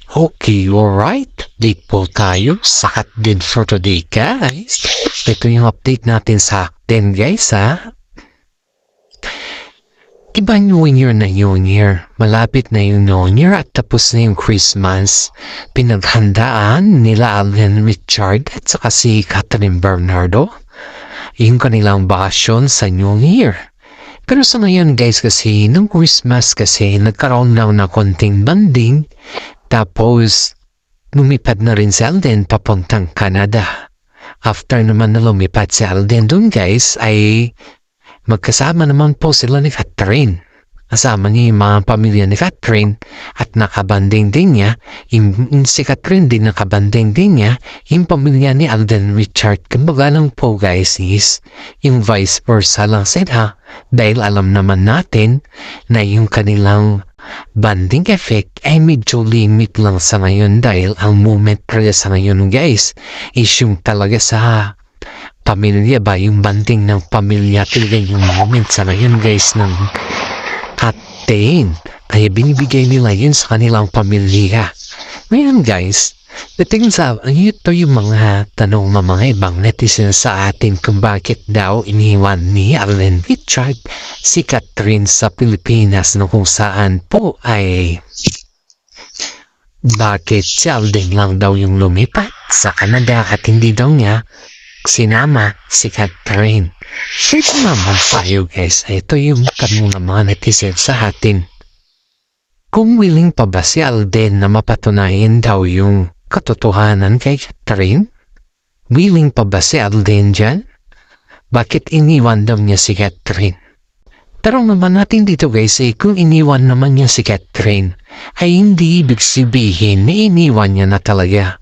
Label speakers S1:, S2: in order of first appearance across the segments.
S1: Okay, alright. Update po tayo sa Hotdin for today, guys. Ito yung update natin sa Hotdin, guys, ha? Diba New Year na New Year? Malapit na yung New Year at tapos na yung Christmas. Pinaghandaan nila Alden Richard at saka si Catherine Bernardo yung kanilang bakasyon sa New Year. Pero sa ngayon, guys, kasi nung Christmas kasi nagkaroon lang na konting banding. Tapos, lumipad na rin si Alden papuntang Canada. After naman na lumipad si Alden dun, guys, ay magkasama naman po sila ni Catherine. Kasama niya yung mga pamilya ni Catherine at nakabanding din niya. Si Catherine din nakabanding din niya yung pamilya ni Alden Richard. Kumbaga lang po, guys, is yung vice versa lang sila. Dahil alam naman natin na yung kanilang banding effect ay medyo limit lang sa ngayon dahil ang moment talaga sa ngayon, guys, is yung talaga sa pamilya ba, yung banding ng pamilya talaga yung moment sa ngayon, guys, ng Hotdin. Kaya binibigay nila yun sa kanilang pamilya. Ngayon, guys, dating sa ito yung mga tanong ng mga ibang netizens sa atin kung bakit daw iniwan ni Alden Richard si Catherine sa Pilipinas na kung saan po ay bakit si Alden lang daw yung lumipat sa Canada at hindi daw niya sinama si Catherine. Ito naman tayo, guys. Ito yung tanong ng mga netizens sa atin. Kung willing pa ba si Alden na mapatunayan daw yung katotohanan kay Catherine? Willing pa ba si Alden dyan? Bakit iniwan daw niya si Catherine? Tarong naman natin dito, guys, kung iniwan naman niya si Catherine, ay hindi ibig sabihin na iniwan niya na talaga.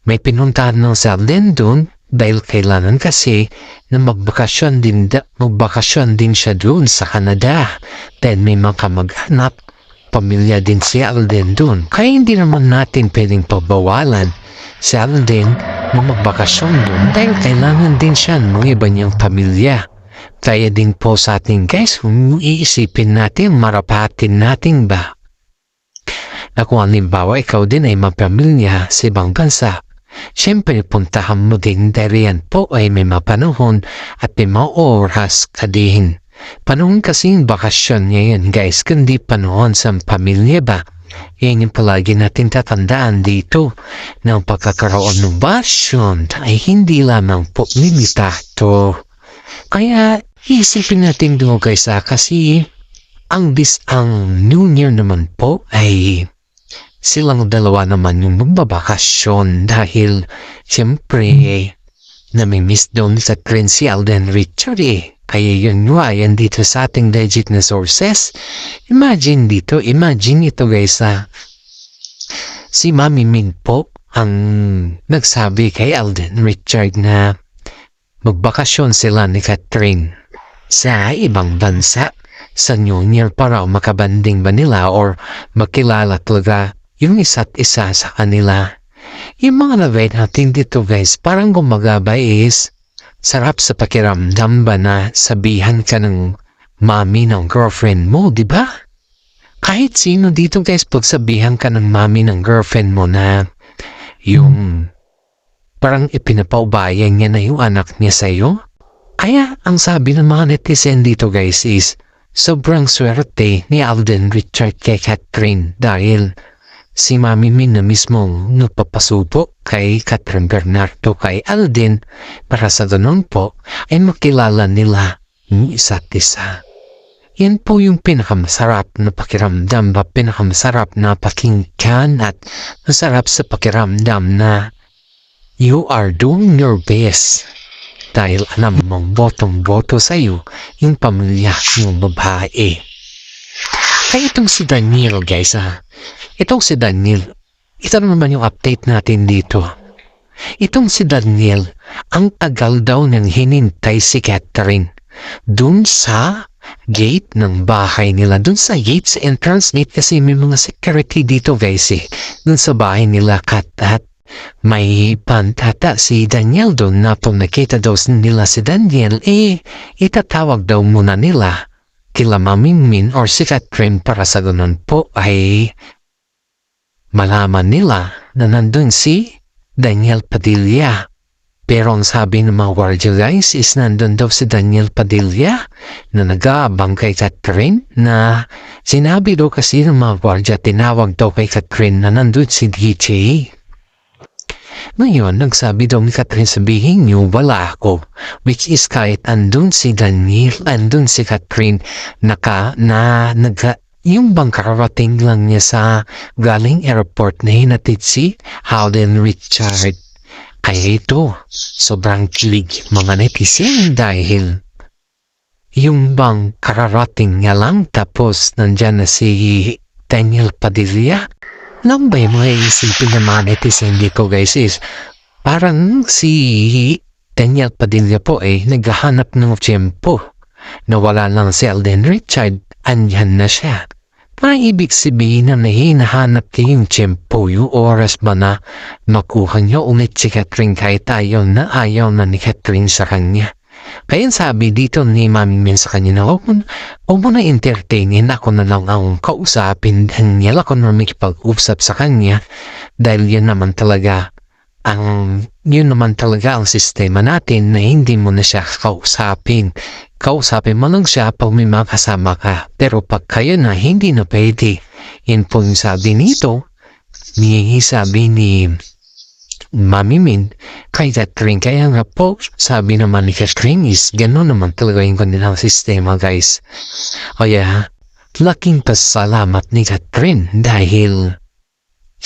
S1: May pinuntahan ng si Alden dun dahil kailangan kasi na magbakasyon din siya dun sa Canada. Then may mga maghanap pamilya din si Alden dun. Kaya hindi naman natin pwedeng pabawalan si Alden na magbakasyon dun dahil kailangan din siya ng iba niyang pamilya. Kaya din po sa ating, guys, kung iisipin natin, marapatin natin ba na kung halimbawa ikaw din ay mapamilya sa ibang bansa, siyempre puntahan mo din dahil yan po ay may mapanahon at may mga oras ka din. Panahon kasi yung bakasyon niya yan, guys, kundi panahon sa pamilya ba? Yan yung palagi natin tatandaan dito na ang pagkakaroon ng bakasyon ay hindi lamang po limitado. Kaya isipin natin doon, guys, kasi ang New Year naman po ay silang dalawa naman yung magbabakasyon dahil siyempre namimiss doon sa Catherine si Alden Richard Kaya yun nga, yan dito sa ating legit na sources. Imagine ito, guys, si Mami Min po ang nagsabi kay Alden Richard na magbakasyon sila ni Catherine sa ibang bansa sa New Year para makabanding ba nila or makilala talaga yung isa't isa sa kanila. Yung mga nabay natin dito, guys, parang gumagaba is sarap sa pakiramdam ba na sabihan ka ng mami ng girlfriend mo, di ba? Kahit sino dito, guys, pag sabihan ka ng mami ng girlfriend mo na yung parang ipinapaubayan niya na yung anak niya sa'yo. Kaya ang sabi ng mga netizen dito, guys, is sobrang swerte ni Alden Richard kay Catherine dahil si Mami Min na mismo nagpapasubo kay Catherine Bernardo kay Alden para sa ganun po ay makilala nila ng isa't isa. Yan po yung pinakamasarap na pakiramdam ba, pinakamasarap na pakinggan at masarap sa pakiramdam na you are doing your best dahil alam mong botong-boto sa'yo yung pamilya ng babae. Kaya itong si Daniel, guys, itong si Daniel, ito naman yung update natin dito. Itong si Daniel, ang tagal daw nang hinintay si Catherine dun sa gate ng bahay nila, dun sa gate sa entrance gate kasi may mga security dito, guys, dun sa bahay nila at may pantata si Daniel doon na kung nakita daw nila si Daniel, itatawag daw muna nila kila Mami Min or si Catherine para sa ganun po ay malaman nila na nandun si Daniel Padilla. Pero ang sabi ng mga guardia guys is nandun daw si Daniel Padilla na nag-aabang kay Catherine, na sinabi daw kasi ng mga guardia, tinawag daw kay Catherine na nandun si DJ. Ngayon, nagsabi daw ni Catherine, sabihin niyo wala ako. Which is kahit andun si Daniel, andun si Catherine, yung bang kararating lang niya sa galing airport na hinatid si Alden Richard. Kaya ito, sobrang kilig mga netizen dahil yung bang kararating niya lang tapos nandyan na si Daniel Padilla. Nang ba yung mga isipin ng mga netizen dito guys is parang si Daniel Padilla po naghahanap ng tiyempo na wala lang si Alden Richard, andyan na siya. Parang ibig sabihin na hinahanap niya yung tiyempo, yung oras ba na makuha niya ulit si Catherine kahit ayaw na ni Catherine sa kanya. Kaya sabi dito ni Mami Min sa kanya na huwag mo na entertainin, ako na lang ang kausapin Daniel, ako na makipag-usap sa kanya dahil yun naman talaga ang sistema natin na hindi mo na siya kausapin. Kausapin mo lang siya pag may makasama ka. Pero pag kayo na, hindi na pwede. Yan po yung sabi nito, sabi ni Mami Min kay Catherine. Kaya nga po, sabi naman ni Catherine is gano'n naman talaga yung kanilang sistema guys. Kaya, laking pasalamat ni Catherine dahil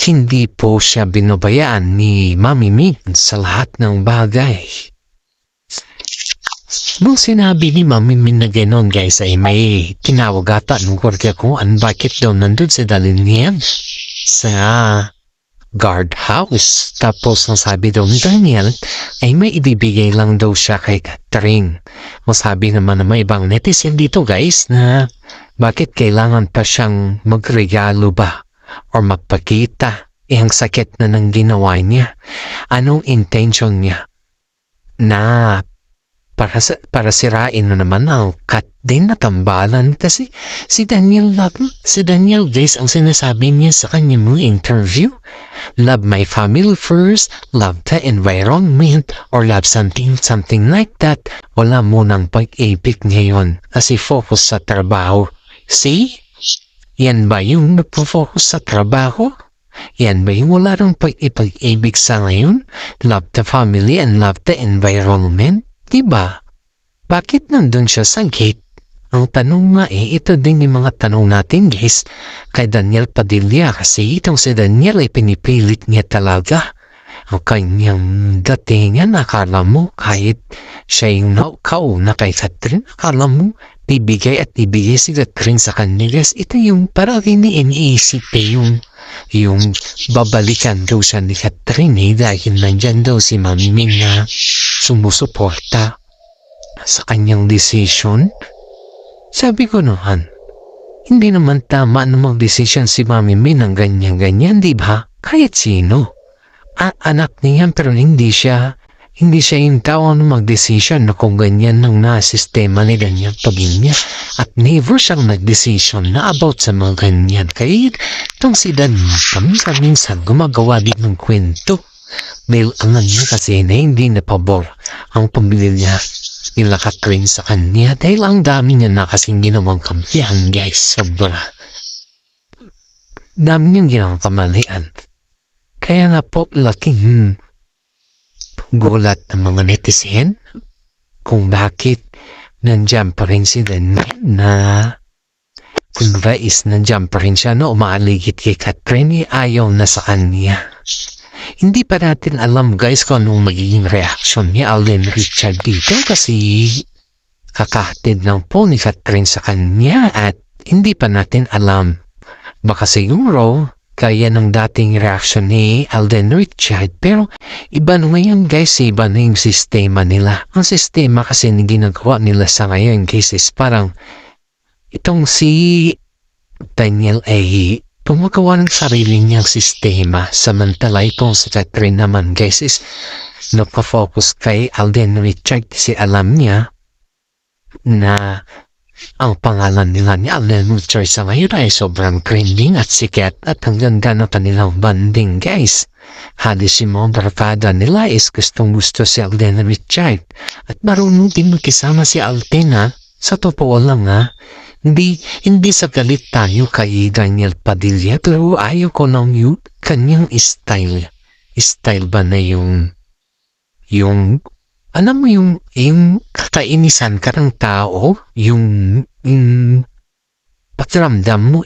S1: hindi po siya binabayaan ni Mami Min sa lahat ng bagay. Nung sinabi ni Mami Min na gano'n guys ay may tinawag ata nung kwartya ko bakit daw nandun si Daniel sa guardhouse. Tapos ang sabi daw ni Daniel ay may ibibigay lang daw siya kay Catherine. Masabi naman na may ibang netizen dito guys na bakit kailangan pa siyang magregalo ba or magpakita. Ang sakit na nang ginawa niya. Anong intention niya? Na para sirain na naman ang kat din na tambalan kasi si Daniel guys ang sinasabi niya sa kanyang mga interview, love my family first, love the environment, or love something like that. Wala mo nang pag-ibig ngayon kasi focus sa trabaho. See? Yan ba yung nagpo-focus sa trabaho? Yan ba yung wala nang pag-ibig sa ngayon? Love the family and love the environment? Diba? Bakit nandun siya sa gate? Ang tanong nga ito din yung mga tanong natin guys kay Daniel Padilla kasi itong si Daniel ay pinipilit niya talaga ang kanyang datingan. Akala mo kahit siya yung kauna kay Catherine, akala mo bibigay si Catherine sa kanya guys. Ito yung parang iniisip yung babalikan daw siya ni Catherine dahil nandyan daw si Mami Min na sumusuporta sa kanyang decision. Sabi ko naman, hindi naman tama na mag-decision si Mami Min ng ganyan-ganyan, di ba? Kahit sino. Anak niya pero hindi siya yung tao na mag-decision na kung ganyan ng na-sistema ni Daniel Padilla. At never siyang nag-decision na about sa mga ganyan. Kaya itong si Daniel minsan gumagawa din ng kwento. Dahil ang niya kasi na hindi na pabor ang pamilya nila Catherine sa kanya. Dahil ang dami niya na kasing ginawang kampihan guys. Sobra. Dami niyang ginawang kamalian. Kaya nga po laking gulat ng mga netizen kung bakit nandiyan pa rin si Daniel na kung ba is nandiyan pa rin siya na umaaligid kay Catherine, ayaw na sa kanya. Hindi pa natin alam guys kung anong magiging reaction ni Alden Richard dito kasi kakahatid lang po ni Catherine sa kanya at hindi pa natin alam. Baka siguro kaya ng dating reaction ni Alden Richard. Pero iba na ngayon guys, iba na yung sistema nila. Ang sistema kasi na ginagawa nila sa ngayon guys is parang itong si Daniel ay gumagawa ng sarili niyang sistema. Samantala itong si Catherine naman guys is nagpa-focus kay Alden Richard kasi alam niya na Ang pangalan nila ni Alden Richards sa ngayon ay sobrang trending at sikat at ang ganda ng kanilang banding guys. Hadi si mga barkada nila is gustong-gusto si Alden Richards at marunong din magkisama si Alden ha. Sa totoo lang ha, hindi sa galit tayo kay Daniel Padilla pero ayaw ko ng kanyang style. Style ba na yung alam mo yung kakainisan ka ng tao, yung pakiramdam mo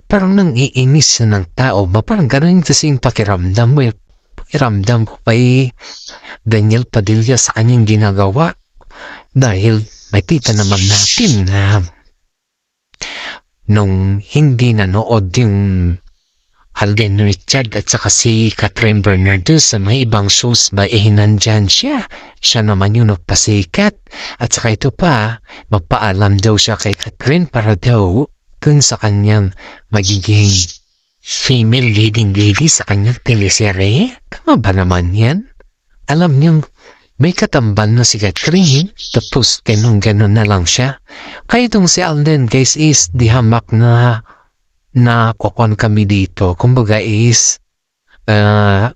S1: parang nang iinis ng tao ba, parang ganun kasing pakiramdam mo pakiramdam ko kay Daniel Padilla sa kanyang ginagawa dahil makita naman natin na nung hindi nanood yung Alden Richards at saka si Catherine Bernardo sa mga ibang shows ba nandyan siya. Siya naman yung nagpasikat. At saka ito pa, magpaalam daw siya kay Catherine para daw dun sa kanyang magiging female leading lady sa kanyang teleserye. Tama ba naman yan? Alam niyo, may katambal na si Catherine, tapos ganun na lang siya. Kaya itong si Alden guys is di hamak na kukuhan kami dito. Kumbaga is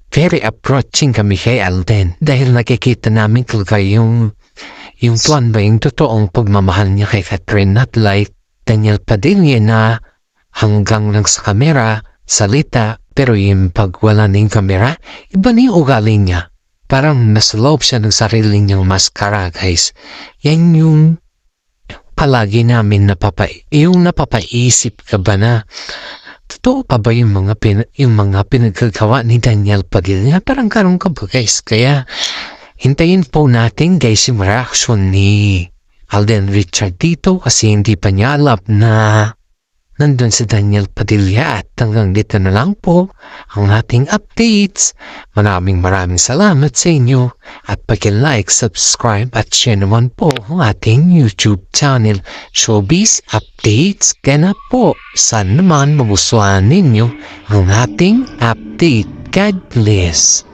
S1: very approaching kami kay Alden dahil nakikita namin talaga yung tuwan ba yung totoong pagmamahal niya kay Catherine, not like Daniel Padilla na hanggang lang sa kamera, salita, pero yung pag wala na yung kamera, iba na yung ugali niya. Parang nasa loob siya ng sarili niyang maskara guys. Yan yung palagi namin napapaisip ka ba na totoo pa ba yung mga pinagkagawa ni Daniel Padilla? Parang karoon ka ba guys? Kaya hintayin po natin guys yung reaction ni Alden Richards dito kasi hindi pa niya alam na nandun si Daniel Padilla at hanggang dito na lang po ang ating updates. Maraming salamat sa inyo at pag-like, subscribe at share naman po ang ating YouTube channel Showbiz Updates. Kaya po, sana naman magustuhan ninyo ang ating update. God bless.